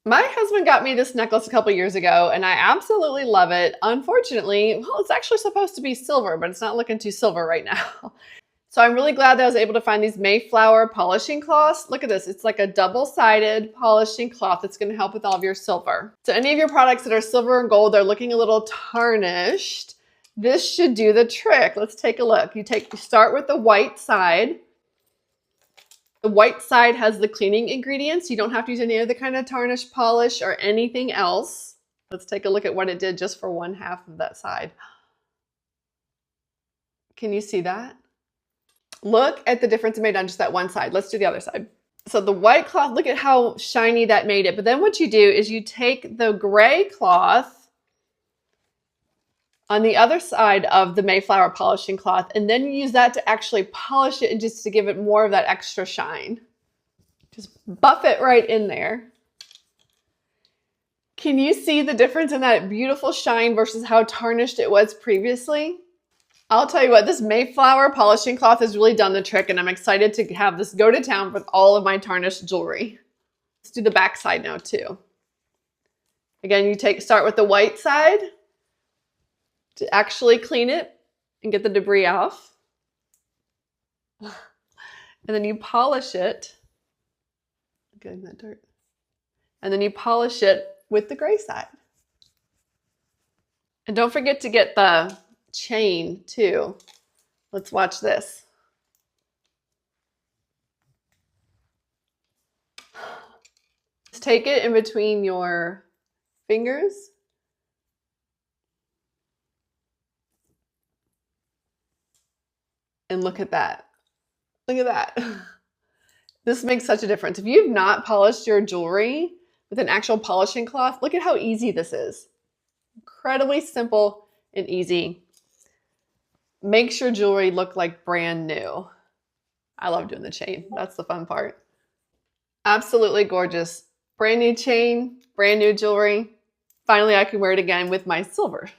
My husband got me this necklace a couple years ago and I absolutely love it. Unfortunately, well, it's actually supposed to be silver, but it's not looking too silver right now. So I'm really glad that I was able to find these Mayflower polishing cloths. Look at this. It's like a double-sided polishing cloth that's going to help with all of your silver. So any of your products that are silver and gold, they're looking a little tarnished. This should do the trick. Let's take a look. You start with the white side. The white side has the cleaning ingredients. You don't have to use any other kind of tarnish polish or anything else. Let's take a look at what it did just for one half of that side. Can you see that? Look at the difference it made on just that one side. Let's do the other side. So the white cloth, look at how shiny that made it. But then what you do is you take the gray cloth on the other side of the Mayflower polishing cloth, and then you use that to actually polish it and just to give it more of that extra shine. Just buff it right in there. Can you see the difference in that beautiful shine versus how tarnished it was previously? I'll tell you what, this Mayflower polishing cloth has really done the trick, and I'm excited to have this go to town with all of my tarnished jewelry. Let's do the back side now too. Again, you start with the white side to actually clean it and get the debris off. And then you polish it. Getting that dirt. And then you polish it with the gray side. And don't forget to get the chain too. Let's watch this. Just take it in between your fingers. And look at that. Look at that. This makes such a difference. If you've not polished your jewelry with an actual polishing cloth, look at how easy this is. Incredibly simple and easy. Makes your jewelry look like brand new. I love doing the chain. That's the fun part. Absolutely gorgeous. Brand new chain, brand new jewelry. Finally, I can wear it again with my silver.